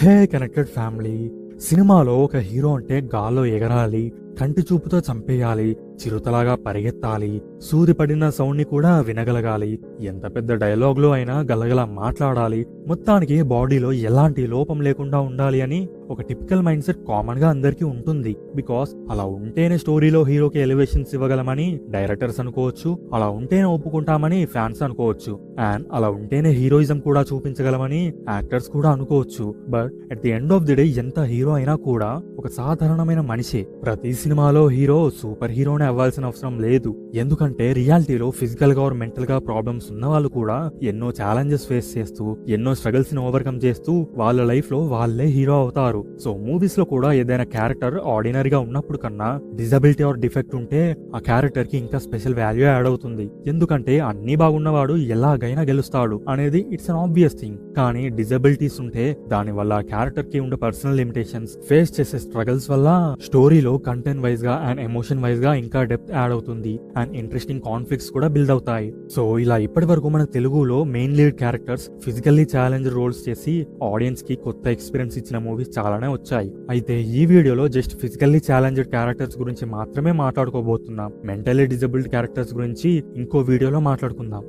హే connected family. సినిమాలో ఒక hero అంటే గాల్లో ఎగరాలి, కంటి చూపుతో చంపేయాలి, చిరుతలాగా పరిగెత్తాలి, సూది పడిన సౌండ్ ని కూడా వినగలగాలి, ఎంత పెద్ద డైలాగ్లో అయినా గలగల మాట్లాడాలి, మొత్తానికి బాడీలో ఎలాంటి లోపం లేకుండా ఉండాలి అని ఒక టిపికల్ మైండ్ సెట్ కామన్ గా అందరికీ ఉంటుంది. బికాస్ అలా ఉంటేనే స్టోరీలో హీరోకి ఎలివేషన్స్ ఇవ్వగలమని డైరెక్టర్స్ అనుకోవచ్చు, అలా ఉంటేనే ఒప్పుకుంటామని ఫ్యాన్స్ అనుకోవచ్చు, అండ్ అలా ఉంటేనే హీరోయిజం కూడా చూపించగలమని యాక్టర్స్ కూడా అనుకోవచ్చు. But at the end of the day ఎంత హీరో అయినా కూడా ఒక సాధారణమైన మనిషే. ప్రతి సినిమాలో హీరో సూపర్ హీరోనే అవ్వాల్సిన అవసరం లేదు. ఎందుకంటే రియాలిటీలో ఫిజికల్ గా మెంటల్ గా ప్రాబ్లమ్స్ ఉన్న వాళ్ళు కూడా ఎన్నో ఛాలెంజెస్ ఫేస్ చేస్తూ ఎన్నో స్ట్రగుల్స్ ని ఓవర్కమ్ చేస్తూ వాళ్ళ లైఫ్ లో వాళ్ళే హీరో అవుతారు. సో మూవీస్ లో కూడా ఏదైనా క్యారెక్టర్ ఆర్డినరీగా ఉన్నప్పుడు కన్నా డిజబిలిటీ ఆర్ డిఫెక్ట్ ఉంటే ఆ క్యారెక్టర్ కి ఇంకా స్పెషల్ వాల్యూ యాడ్ అవుతుంది. ఎందుకంటే అన్ని బాగున్నవాడు ఎలాగైనా గెలుస్తాడు అనేది ఇట్స్ అన్ ఆబ్వియస్ థింగ్. కానీ డిజబిలిటీస్ ఉంటే దాని వల్ల ఆ క్యారెక్టర్ కి ఉండే పర్సనల్ లిమిటేషన్స్, ఫేస్ చేసే స్ట్రగల్స్ వల్ల స్టోరీలో కంటెంట్ వైజ్ గా అండ్ ఎమోషన్ వైజ్ గా ఇంకా డెప్త్ యాడ్ అవుతుంది అండ్ ఇంట్రెస్టింగ్ కాన్ఫ్లిక్ట్స్ కూడా బిల్డ్ అవుతాయి. సో ఇలా ఇప్పటి వరకు మన తెలుగులో main lead characters physically challenge roles చేసి ఆడియన్స్ కి కొత్త ఎక్స్పీరియన్స్ ఇచ్చిన మూవీస్ చాలానే వచ్చాయి. అయితే ఈ వీడియోలో జస్ట్ ఫిజికల్లీ ఛాలెంజ్డ్ క్యారెక్టర్స్ గురించి మాత్రమే మాట్లాడుకోబోతున్నాం. మెంటల్లీ డిజబుల్డ్ క్యారెక్టర్స్ గురించి ఇంకో వీడియోలో మాట్లాడుకుందాం.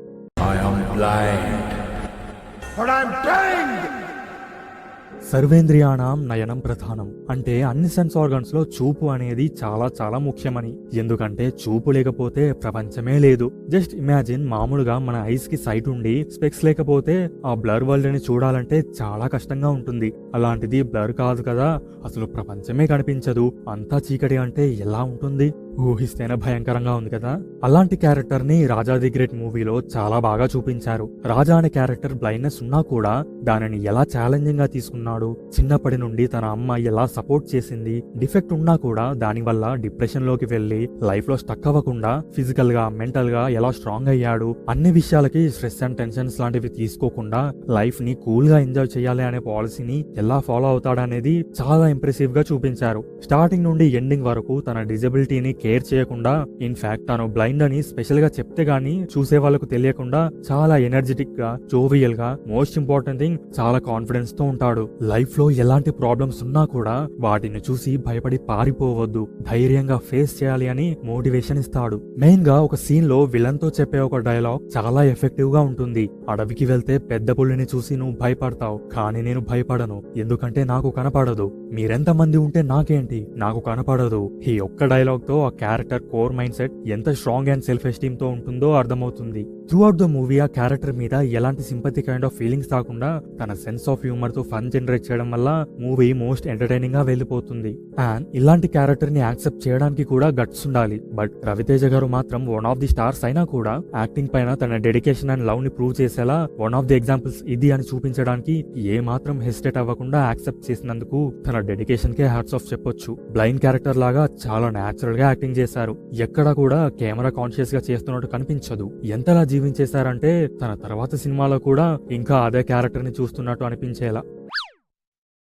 సర్వేంద్రియాణం నయనం ప్రధానం అంటే అన్ని సెన్స్ ఆర్గన్స్ లో చూపు అనేది చాలా చాలా ముఖ్యమని. ఎందుకంటే చూపు లేకపోతే ప్రపంచమే లేదు. జస్ట్ ఇమాజిన్, మామూలుగా మన ఐస్ కి సైట్ ఉండి స్పెక్స్ లేకపోతే ఆ బ్లర్ వరల్డ్ ని చూడాలంటే చాలా కష్టంగా ఉంటుంది. అలాంటిది బ్లర్ కాదు కదా, అసలు ప్రపంచమే కనిపించదు, అంతా చీకటి అంటే ఎలా ఉంటుంది? ఊహిస్తేనే భయంకరంగా ఉంది కదా. అలాంటి క్యారెక్టర్ ని రాజా ది గ్రేట్ మూవీలో చాలా బాగా చూపించారు. రాజా అనే క్యారెక్టర్ బ్లైండ్నెస్ ఉన్నా కూడా దానిని ఎలా ఛాలెంజింగ్ గా తీసుకున్నాడు, చిన్నప్పటి నుండి తన అమ్మ ఎలా సపోర్ట్ చేసింది, డిఫెక్ట్ ఉన్నా కూడా దాని వల్ల డిప్రెషన్ లోకి వెళ్లి లైఫ్ లో స్టక్ అవ్వకుండా ఫిజికల్ గా మెంటల్ గా ఎలా స్ట్రాంగ్ అయ్యాడు, అన్ని విషయాలకి స్ట్రెస్ అండ్ టెన్షన్స్ లాంటివి తీసుకోకుండా లైఫ్ ని కూల్ గా ఎంజాయ్ చేయాలి అనే పాలసీని ఎలా ఫాలో అవుతాడనేది చాలా ఇంప్రెసివ్ గా చూపించారు. స్టార్టింగ్ నుండి ఎండింగ్ వరకు తన డిజబిలిటీని కేర్ చేయకుండా, ఇన్ఫాక్ట్ తను బ్లైండ్ అని స్పెషల్ గా చెప్తే గానీ చూసే వాళ్ళకు తెలియకుండా చాలా ఎనర్జెటిక్ గా, జోవియల్ గా, మోస్ట్ ఇంపార్టెంట్ థింగ్ చాలా కాన్ఫిడెన్స్ తో ఉంటాడు. లైఫ్ లో ఎలాంటి ప్రాబ్లమ్స్ ఉన్నా కూడా వాటిని చూసి భయపడి పారిపోవద్దు, ధైర్యంగా ఫేస్ చేయాలి అని మోటివేషన్ ఇస్తాడు. మెయిన్ గా ఒక సీన్ లో విలన్ తో చెప్పే ఒక డైలాగ్ చాలా ఎఫెక్టివ్ గా ఉంటుంది. అడవికి వెళ్తే పెద్ద పులిని చూసి నువ్వు భయపడతావు, కానీ నేను భయపడను, ఎందుకంటే నాకు కనపడదు. మీరెంత మంది ఉంటే నాకేంటి, నాకు కనపడదు. ఈ ఒక్క డైలాగ్ తో ఆ క్యారెక్టర్ కోర్ మైండ్ సెట్ ఎంత స్ట్రాంగ్ అండ్ సెల్ఫ్ ఎస్టీమ్ తో ఉంటుందో అర్థమవుతుంది. త్రూ అవుట్ ద మూవీ ఆ క్యారెక్టర్ మీద ఎలాంటి సింపతి కైండ్ ఆఫ్ ఫీలింగ్స్ కాకుండా తన సెన్స్ ఆఫ్ హ్యూమర్ తో ఫన్ జనరేట్ చేయడం వల్ల మూవీ మోస్ట్ ఎంటర్టైనింగ్ గా వెళ్ళిపోతుంది. అండ్ ఇలాంటి క్యారెక్టర్ ని యాక్సెప్ట్ చేయడానికి కూడా గట్స్ ఉండాలి. బట్ రవితేజ గారు మాత్రం వన్ ఆఫ్ ది స్టార్స్ అయినా కూడా యాక్టింగ్ పైన తన డెడికేషన్ అండ్ లవ్ ని ప్రూవ్ చేసేలా వన్ ఆఫ్ ది ఎగ్జాంపుల్స్ ఇది అని చూపించడానికి ఏ మాత్రం హెసిటేట్ అవ్వకుండా యాక్సెప్ట్ చేసినందుకు తన డెడికేషన్ కే హ్యాట్స్ ఆఫ్ చెప్పొచ్చు. బ్లైండ్ క్యారెక్టర్ లాగా చాలా నేచురల్ గా యాక్టింగ్ చేశారు. ఎక్కడా కూడా కెమెరా కాన్షియస్ గా చేస్తున్నట్టు కనిపించదు. ఎంతలా జీవించేశారంటే తన తర్వాత సినిమాలో కూడా ఇంకా అదే క్యారెక్టర్ ని చూస్తున్నట్టు అనిపించేలా.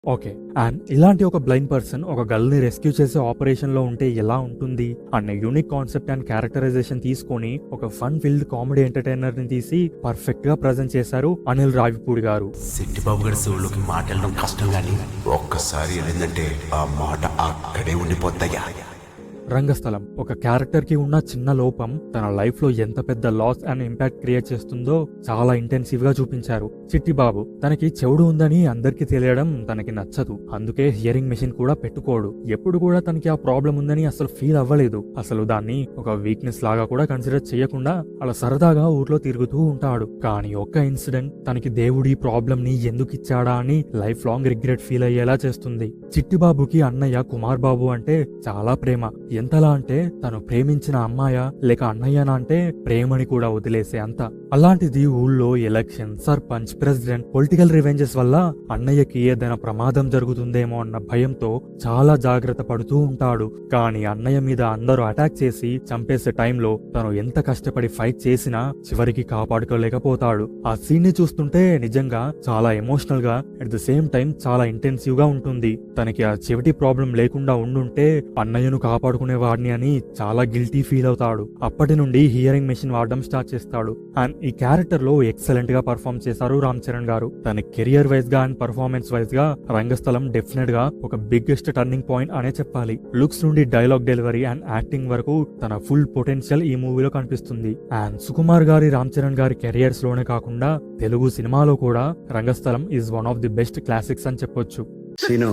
ఓకే, అండ్ ఇలాంటి ఒక బ్లైండ్ పర్సన్ ఒక గర్ల్ ని రెస్క్యూ చేసే ఆపరేషన్ లో ఉంటే ఎలా ఉంటుంది అన్న యూనిక్ కాన్సెప్ట్ అండ్ క్యారెక్టరైజేషన్ తీసుకొని ఒక ఫన్ ఫిల్డ్ కామెడీ ఎంటర్టైనర్ ని తీసి పర్ఫెక్ట్ గా ప్రజెంట్ చేశారు అనిల్ రావిపూడి గారు. సిట్టిబాబు గారి శివుడికి మాట్లాడడం కష్టం గానీ ఒక్కసారి వెళ్ళిందంటే ఆ మాట అక్కడే ఉండిపోతాయా. రంగస్థలం ఒక క్యారెక్టర్ కి ఉన్న చిన్న లోపం తన లైఫ్ లో ఎంత పెద్ద లాస్ అండ్ ఇంపాక్ట్ క్రియేట్ చేస్తుందో చాలా ఇంటెన్సివ్ గా చూపించారు. చిట్టిబాబు తనకి చెవుడు ఉందని అందరికి తెలియడం తనకి నచ్చదు, అందుకే హియరింగ్ మెషిన్ కూడా పెట్టుకోడు. ఎప్పుడు కూడా తనకి ఆ ప్రాబ్లం ఉందని అసలు ఫీల్ అవ్వలేదు. అసలు దాన్ని ఒక వీక్నెస్ లాగా కూడా కన్సిడర్ చేయకుండా అలా సరదాగా ఊర్లో తిరుగుతూ ఉంటాడు. కానీ ఒక్క ఇన్సిడెంట్ తనకి దేవుడి ప్రాబ్లం ని ఎందుకు ఇచ్చాడా అని లైఫ్ లాంగ్ రిగ్రెట్ ఫీల్ అయ్యేలా చేస్తుంది. చిట్టిబాబుకి అన్నయ్య కుమార్ బాబు అంటే చాలా ప్రేమ. ఎంతలా అంటే తను ప్రేమించిన అమ్మాయ లేక అన్నయ్యనా అంటే ప్రేమని కూడా వదిలేసే అంత. అలాంటిది ఊళ్ళో election, sarpanch, president, political revenges వల్ల అన్నయ్యకి ఏదైనా ప్రమాదం జరుగుతుందేమో అన్న భయంతో చాలా జాగ్రత్త పడుతూ ఉంటాడు. కానీ అన్నయ్య మీద అందరూ అటాక్ చేసి చంపేసే టైంలో తను ఎంత కష్టపడి ఫైట్ చేసినా చివరికి కాపాడుకోలేకపోతాడు. ఆ సీన్ ని చూస్తుంటే నిజంగా చాలా ఎమోషనల్ గా అట్ ద సేమ్ టైం చాలా ఇంటెన్సివ్ గా ఉంటుంది. తనకి ఆ చెవిటి ప్రాబ్లం లేకుండా ఉండుంటే అన్నయ్యను కాపాడుకునే వాడుకునేవాడిని అని చాలా గిల్టీ ఫీల్ అవుతాడు. అప్పటి నుండి హియరింగ్ మెషిన్ వాడడం స్టార్ట్ చేస్తాడు. అండ్ ఈ క్యారెక్టర్ లో ఎక్సలెంట్ గా పర్ఫామ్ చేశారు రామ్ చరణ్ గారు. తన కెరియర్ వైజ్ గా అండ్ పర్ఫార్మెన్స్ వైజ్ గా రంగస్థలం డెఫినెట్ గా ఒక బిగ్గెస్ట్ టర్నింగ్ పాయింట్ అనే చెప్పాలి. లుక్స్ నుండి డైలాగ్ డెలివరీ అండ్ యాక్టింగ్ వరకు తన ఫుల్ పొటెన్షియల్ ఈ మూవీలో కనిపిస్తుంది. అండ్ సుకుమార్ గారి, రామ్ చరణ్ గారి కెరియర్స్ లోనే కాకుండా తెలుగు సినిమాలో కూడా Rangasthalam is one of the best classics అని చెప్పొచ్చు. సీను,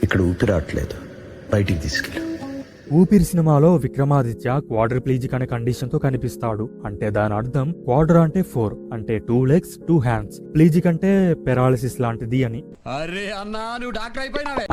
ఇక్కడ ఊపిరాట్లేదు, బయటికి తీసుకెళ్ళు. ఊపిరి సినిమాలో విక్రమాదిత్య క్వాడ్రిప్లీజిక్ అనే కండిషన్ తో కనిపిస్తాడు. అంటే దాని అర్థం క్వాడ్ర అంటే 4 అంటే 2 legs 2 hands, ప్లీజిక్ అంటే పెరాలిసిస్ లాంటిది అని.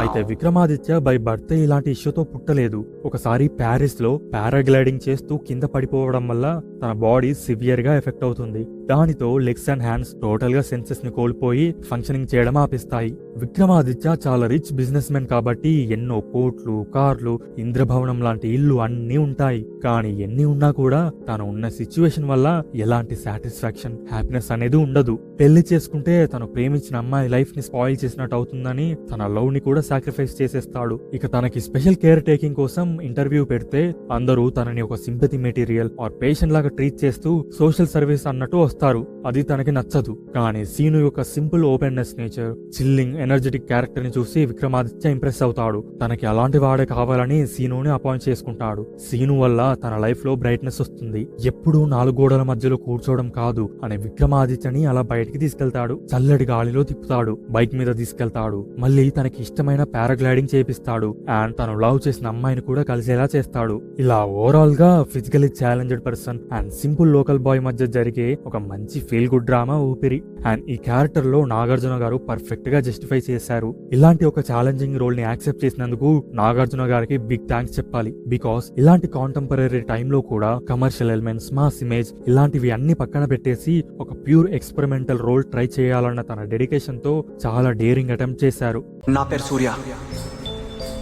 అయితే విక్రమాదిత్య బై బర్త్ ఇలాంటి ఇష్యూతో పుట్టలేదు. ఒకసారి ప్యారిస్ లో పారాగ్లైడింగ్ చేస్తూ కింద పడిపోవడం వల్ల తన బాడీ సివియర్ గా ఎఫెక్ట్ అవుతుంది. దానితో లెగ్స్ అండ్ హ్యాండ్స్ టోటల్ గా సెన్సెస్ ని కోల్పోయి ఫంక్షనింగ్ చేయడం ఆపిస్తాయి. విక్రమాదిత్య చాలా రిచ్ బిజినెస్ మెన్ కాబట్టి ఎన్నో కోట్లు, కార్లు, ఇంద్రభవనం లాంటి ఇల్లు అన్నీ ఉంటాయి. కానీ ఎన్ని ఉన్నా కూడా తను ఉన్న సిచ్యువేషన్ వల్ల ఎలాంటి సాటిస్ఫాక్షన్, హ్యాపీనెస్ అనేది ఉండదు. పెళ్లి చేసుకుంటే తను ప్రేమించిన అమ్మాయి లైఫ్ ని స్పాయిల్ చేసినట్టు అవుతుందని తన లవ్ ని కూడా సాక్రిఫైస్ చేసేస్తాడు. ఇక తనకి స్పెషల్ కేర్ టేకింగ్ కోసం ఇంటర్వ్యూ పెడితే అందరూ తనని ఒక సింపతి మెటీరియల్ ఆర్ పేషెంట్ లాగా ట్రీట్ చేస్తూ సోషల్ సర్వీస్ అన్నట్టు వస్తారు. అది తనకి నచ్చదు. కానీ సీను యొక్క simple openness nature, chilling energetic character ని చూసి విక్రమాదిత్య ఇంప్రెస్ అవుతాడు. తనకి అలాంటి వాడే కావాలని సీనుని అపాయింట్ చేసుకుంటాడు. సీను వల్ల తన లైఫ్ లో బ్రైట్నెస్ వస్తుంది. ఎప్పుడూ 4 గోడల మధ్యలో కూర్చోవడం కాదు అనే విక్రమాదిత్యని అలా బయటికి తీసుకెళ్తాడు. చల్లటి గాలిలో తిప్పుతాడు, బైక్ మీద తీసుకెళ్తాడు, మళ్ళీ తనకి ఇష్టమైన పారాగ్లైడింగ్ చేపిస్తాడు అండ్ తను లవ్ చేసిన అమ్మాయిని కూడా కలిసేలా చేస్తాడు. ఇలా ఓవరాల్ గా physically challenged person and simple local boy మధ్య జరిగే ఒక మంచి ఫీల్ గుడ్ డ్రామా ఊపిరి. అండ్ ఈ క్యారెక్టర్ లో నాగార్జున గారు పర్ఫెక్ట్ గా జస్టిఫై చేశారు. ఇలాంటి ఒక ఛాలెంజింగ్ రోల్ ని యాక్సెప్ట్ చేసినందుకు నాగార్జున గారికి బిగ్ థ్యాంక్స్ చెప్పాలి. బికాస్ ఇలాంటి కాంటెంపరీ టైంలో కూడా కమర్షియల్ ఎలిమెంట్స్, మాస్ ఇమేజ్ ఇలాంటివి అన్ని పక్కన పెట్టేసి ఒక ప్యూర్ ఎక్స్పెరిమెంటల్ రోల్ ట్రై చేయాలన్న తన డెడికేషన్ తో చాలా డేరింగ్ అటెంప్ట్ చేశారు. నా పేరు సూర్య,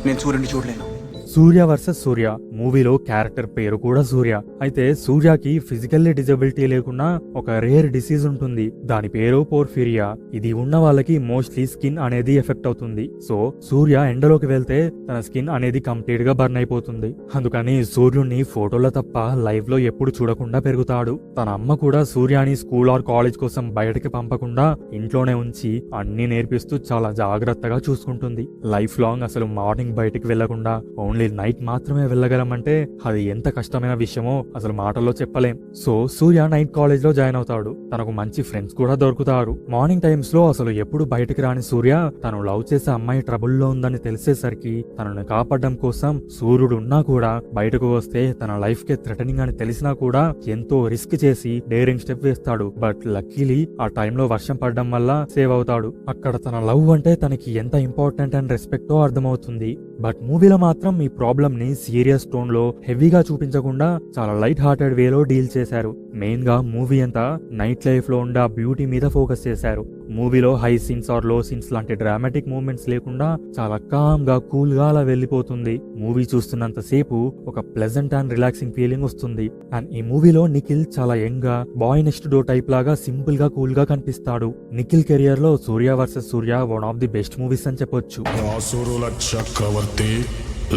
నేను సూర్యుని చూడలేను. సూర్య వర్సెస్ సూర్య మూవీలో క్యారెక్టర్ పేరు కూడా సూర్య. అయితే సూర్యకి ఫిజికల్లీ డిజబిలిటీ లేకుండా ఒక రేర్ డిసీజ్ ఉంటుంది. దాని పేరు పోర్ఫిరియా. ఇది ఉన్న వాళ్ళకి మోస్ట్లీ స్కిన్ అనేది ఎఫెక్ట్ అవుతుంది. సో సూర్య ఎండలోకి వెళ్తే తన స్కిన్ అనేది కంప్లీట్ గా బర్న్ అయిపోతుంది. అందుకని సూర్యుడిని ఫోటోలో తప్ప లైవ్ లో ఎప్పుడు చూడకుండా పెరుగుతాడు. తన అమ్మ కూడా సూర్యాని స్కూల్ ఆర్ కాలేజ్ కోసం బయటకి పంపకుండా ఇంట్లోనే ఉంచి అన్ని నేర్పిస్తూ చాలా జాగ్రత్తగా చూసుకుంటుంది. లైఫ్ లాంగ్ అసలు మార్నింగ్ బయటికి వెళ్లకుండా ఓన్లీ నైట్ మాత్రమే వెళ్ళగలమంటే అది ఎంత కష్టమైన విషయమో అసలు మాటల్లో చెప్పలేం. సో సూర్య నైట్ కాలేజ్ లో జాయిన్ అవుతాడు. తనకు మంచి ఫ్రెండ్స్ కూడా దొరుకుతారు. మార్నింగ్ టైమ్స్ లో అసలు ఎప్పుడు బయటకు రాని సూర్య తను లవ్ చేసే అమ్మాయి ట్రబుల్లో ఉందని తెలిసేసరికి తనను కాపాడడం కోసం సూర్యుడు ఉన్నా కూడా బయటకు వస్తే తన లైఫ్ కి థ్రెటనింగ్ అని తెలిసినా కూడా ఎంతో రిస్క్ చేసి డేరింగ్ స్టెప్ వేస్తాడు. బట్ లక్కీలీ ఆ టైంలో వర్షం పడడం వల్ల సేవ్ అవుతాడు. అక్కడ తన లవ్ అంటే తనకి ఎంత ఇంపార్టెంట్ అండ్ రెస్పెక్టో అర్థమవుతుంది. బట్ మూవీలో మాత్రం ఈ ప్రాబ్లమ్ ని సీరియస్ టోన్ లో హెవీగా చూపించకుండా చాలా లైట్ హార్టెడ్ వేలో డీల్ చేశారు. మెయిన్ గా మూవీ అంతా నైట్ లైఫ్ లో ఉండే బ్యూటీ మీద ఫోకస్ చేశారు. మూవీలో హై సీన్స్ ఆర్ లో సీన్స్ లాంటి డ్రామాటిక్ మూవ్మెంట్స్ లేకుండా చాలా కామ్ గా కూల్ గా అలా వెళ్లిపోతుంది. మూవీ చూస్తున్నంత సేపు ఒక ప్లెజెంట్ అండ్ రిలాక్సింగ్ ఫీలింగ్ వస్తుంది. అండ్ ఈ మూవీలో నిఖిల్ చాలా యంగ్ గా బాయ్ నెక్స్ట్ డోర్ టైప్ లాగా సింపుల్ గా కూల్ గా కనిపిస్తాడు. నిఖిల్ కెరియర్ లో Surya versus Surya one of the best movies అని చెప్పొచ్చు. అసురుల చక్రవర్తి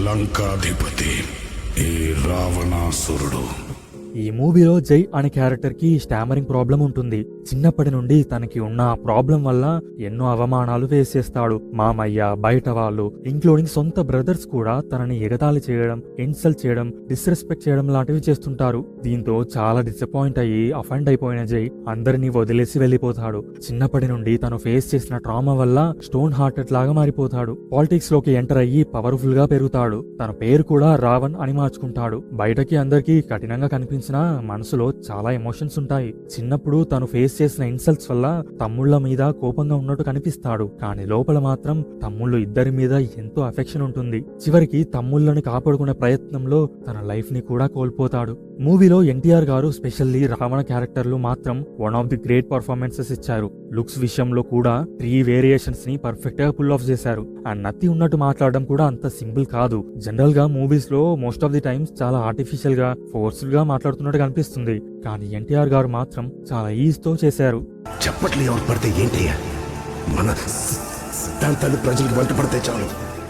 లంకాధిపతి ఈ రావణాసురుడు. ఈ మూవీలో జై అనే క్యారెక్టర్ కి స్టామరింగ్ ప్రాబ్లం ఉంటుంది. చిన్నప్పటి నుండి తనకి ఉన్న ప్రాబ్లం వల్ల ఎన్నో అవమానాలు ఫేస్ చేస్తాడు. మామయ్య, బయట వాళ్ళు, ఇంక్లూడింగ్ సొంత బ్రదర్స్ కూడా తనని ఎగతాళి చేయడం, ఇన్సల్ట్ చేయడం, డిస్రెస్పెక్ట్ చేయడం లాంటివి చేస్తుంటారు. దీంతో చాలా డిసప్పాయింట్ అయ్యి అఫెండ్ అయిపోయిన జై అందరినీ వదిలేసి వెళ్లిపోతాడు. చిన్నప్పటి నుండి తను ఫేస్ చేసిన ట్రామా వల్ల స్టోన్ హార్టెడ్ లాగా మారిపోతాడు. పాలిటిక్స్ లోకి ఎంటర్ అయ్యి పవర్ఫుల్ గా పెరుగుతాడు. తన పేరు కూడా రావణ్ అని మార్చుకుంటాడు. బయటకి అందరికీ కఠినంగా కనిపించిన మనసులో చాలా ఎమోషన్స్ ఉంటాయి. చిన్నప్పుడు తను ఫేస్ చేసిన ఇన్సల్ట్స్ వల్ల తమ్ముళ్ల మీద కోపంగా ఉన్నట్టు కనిపిస్తాడు. కానీ లోపల మాత్రం తమ్ముళ్ళు ఇద్దరి మీద ఎంతో అఫెక్షన్ ఉంటుంది. చివరికి తమ్ముళ్ళని కాపాడుకునే ప్రయత్నంలో తన లైఫ్ ని కూడా కోల్పోతాడు. మూవీలో ఎన్టీఆర్ గారు స్పెషల్లీ రావణ క్యారెక్టర్లు మాత్రం one of the great performances ఇచ్చారు. లుక్స్ విషయంలో కూడా 3 వేరియేషన్స్ ని పర్ఫెక్ట్ గా పుల్ ఆఫ్ చేశారు. అండ్ నత్తి ఉన్నట్టు మాట్లాడడం కూడా అంత సింపుల్ కాదు. జనరల్ గా మూవీస్ లో మోస్ట్ ఆఫ్ ది టైమ్స్ చాలా ఆర్టిఫిషియల్ గా, ఫోర్స్ఫుల్ గా మాట్లాడుతున్నట్టు కనిపిస్తుంది. కానీ ఎన్టీఆర్ గారు మాత్రం చాలా ఈజ్ తో చేశారు. చెప్పట్లు ఎవరు పడితే ఏంటయ్యా, మన సిద్ధాంతాలు ప్రజలకు వంట పడితే చాలు.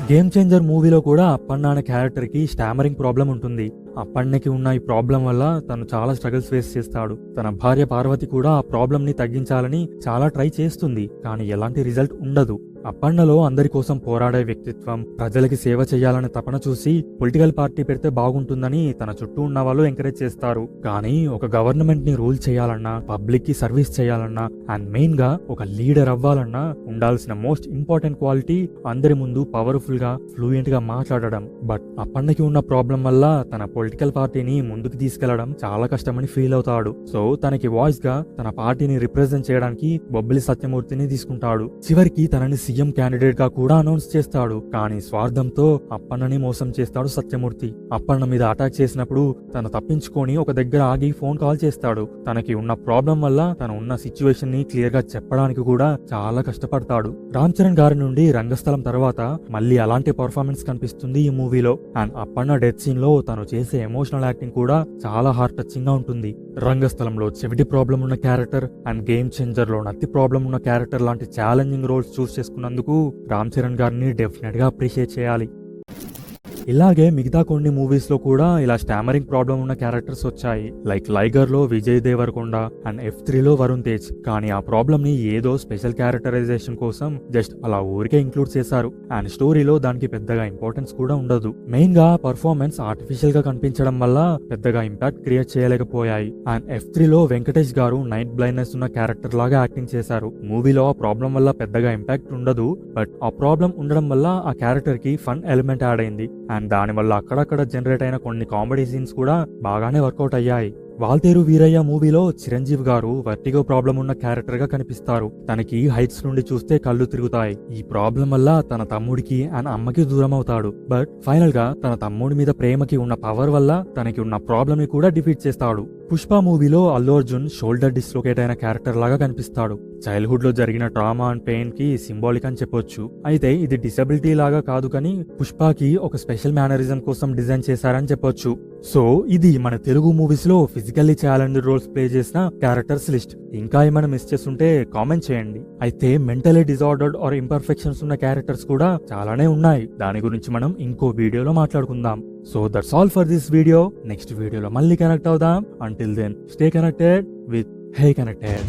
గేమ్ చేంజర్ మూవీలో కూడా అప్పన్న అనే క్యారెక్టర్ కి స్టామరింగ్ ప్రాబ్లం ఉంటుంది. అప్పన్నకి ఉన్న ఈ ప్రాబ్లం వల్ల తను చాలా స్ట్రగుల్స్ ఫేస్ చేస్తాడు. తన భార్య పార్వతి కూడా ఆ ప్రాబ్లం ని తగ్గించాలని చాలా ట్రై చేస్తుంది, కానీ ఎలాంటి రిజల్ట్ ఉండదు. అప్పన్నలో అందరి కోసం పోరాడే వ్యక్తిత్వం, ప్రజలకి సేవ చేయాలనే తపన చూసి పొలిటికల్ పార్టీ పెడితే బాగుంటుందని తన చుట్టూ ఉన్న వాళ్ళు ఎంకరేజ్ చేస్తారు. కానీ ఒక గవర్నమెంట్ ని రూల్ చేయాలన్నా, పబ్లిక్ కి సర్వీస్ చేయాలన్నా, అండ్ మెయిన్ గా ఒక లీడర్ అవ్వాలన్నా ఉండాల్సిన మోస్ట్ ఇంపార్టెంట్ క్వాలిటీ అందరి ముందు పవర్ఫుల్ గా ఫ్లూయెంట్ గా మాట్లాడడం. బట్ అప్పన్నకి ఉన్న ప్రాబ్లం వల్ల తన పొలిటికల్ పార్టీని ముందుకు తీసుకెళ్లడం చాలా కష్టమని ఫీల్ అవుతాడు. సో తనకి వాయిస్ గా తన పార్టీని రిప్రజెంట్ చేయడానికి బొబ్బిలి సత్యమూర్తిని తీసుకుంటాడు. చివరికి తనని సీఎం క్యాండిడేట్ గా కూడా అనౌన్స్ చేస్తాడు. కానీ స్వార్థంతో అప్పన్నని మోసం చేస్తాడు సత్యమూర్తి. అప్పన్న మీద అటాక్ చేసినప్పుడు తను తప్పించుకొని ఒక దగ్గర ఆగి ఫోన్ కాల్ చేస్తాడు. తనకి ఉన్న ప్రాబ్లం వల్ల తను ఉన్న సిచ్యువేషన్ ని క్లియర్ గా చెప్పడానికి కూడా చాలా కష్టపడతాడు. రామ్ చరణ్ గారి నుండి రంగస్థలం తర్వాత మళ్ళీ అలాంటి పర్ఫార్మెన్స్ కనిపిస్తుంది ఈ మూవీలో. అండ్ అప్పన్న డెత్ సీన్ లో తను చేసే ఎమోషనల్ యాక్టింగ్ కూడా చాలా హార్ట్ టచింగ్ గా ఉంటుంది. రంగస్థలంలో చెవిటి ప్రాబ్లం ఉన్న క్యారెక్టర్ అండ్ గేమ్ చేంజర్ లో నత్తి ప్రాబ్లం ఉన్న క్యారెక్టర్ లాంటి ఛాలెంజింగ్ రోల్స్ చూస్ చేసుకున్నందుకు రామ్ చరణ్ గారిని డెఫినెట్ గా అప్రిషియేట్ చేయాలి. ఇలాగే మిగతా కొన్ని మూవీస్ లో కూడా ఇలా స్టామరింగ్ ప్రాబ్లం ఉన్న క్యారెక్టర్స్ వచ్చాయి. లైక్ లైగర్ లో విజయ్ దేవరకొండ అండ్ F3 లో వరుణ్ తేజ్. కానీ ఆ ప్రాబ్లం ని ఏదో స్పెషల్ క్యారెక్టరైజేషన్ కోసం జస్ట్ అలా ఊరికే ఇంక్లూడ్ చేశారు. అండ్ స్టోరీలో దానికి పెద్దగా ఇంపార్టెన్స్ కూడా ఉండదు. మెయిన్ గా పర్ఫార్మెన్స్ ఆర్టిఫిషియల్ గా కనిపించడం వల్ల పెద్దగా ఇంపాక్ట్ క్రియేట్ చేయలేకపోయాయి. అండ్ F3 లో వెంకటేష్ గారు నైట్ బ్లైండ్నెస్ ఉన్న క్యారెక్టర్ లాగా యాక్టింగ్ చేశారు. మూవీలో ఆ ప్రాబ్లం వల్ల పెద్దగా ఇంపాక్ట్ ఉండదు, బట్ ఆ ప్రాబ్లం ఉండడం వల్ల ఆ క్యారెక్టర్ కి ఫన్ ఎలిమెంట్ యాడ్ అయింది. అండ్ దానివల్ల అక్కడక్కడ జనరేట్ అయిన కొన్ని కామెడీ సీన్స్ కూడా బాగానే వర్కౌట్ అయ్యాయి. వాల్తేరు వీరయ్య మూవీలో చిరంజీవి గారు వర్టిగో ప్రాబ్లం ఉన్న క్యారెక్టర్ గా కనిపిస్తారు. తనకి హైట్స్ నుండి చూస్తే కళ్ళు తిరుగుతాయి. ఈ ప్రాబ్లం వల్ల తన తమ్ముడికి అండ్ అమ్మకి దూరం అవుతాడు. బట్ ఫైనల్ గా తన తమ్ముడి మీద ప్రేమకి ఉన్న పవర్ వల్ల తనకి ఉన్న ప్రాబ్లం ని కూడా డిఫీట్ చేస్తాడు. పుష్ప మూవీలో అల్లు అర్జున్ షోల్డర్ డిస్లోకేట్ అయిన క్యారెక్టర్ లాగా కనిపిస్తాడు. చైల్డ్హుడ్ లో జరిగిన ట్రామా అండ్ పెయిన్ కి సింబాలిక్ అని చెప్పొచ్చు. అయితే ఇది డిసబిలిటీ లాగా కాదు, కానీ పుష్పకి ఒక స్పెషల్ మేనరిజం కోసం డిజైన్ చేశారని చెప్పొచ్చు. సో ఇది మన తెలుగు మూవీస్ లో ఫిజికల్లీ ఛాలెంజ్డ్ రోల్స్ ప్లే చేసిన క్యారెక్టర్స్ లిస్ట్. ఇంకా ఏమైనా మిస్ చేస్తుంటే కామెంట్ చేయండి. అయితే మెంటలీ డిజార్డర్డ్ ఆర్ ఇంపర్ఫెక్షన్స్ ఉన్న క్యారెక్టర్స్ కూడా చాలానే ఉన్నాయి. దాని గురించి మనం ఇంకో వీడియోలో మాట్లాడుకుందాం. So that's all for this video. Next వీడియోలో మళ్ళీ కనెక్ట్ అవుదాం. Until then stay connected with hey connected.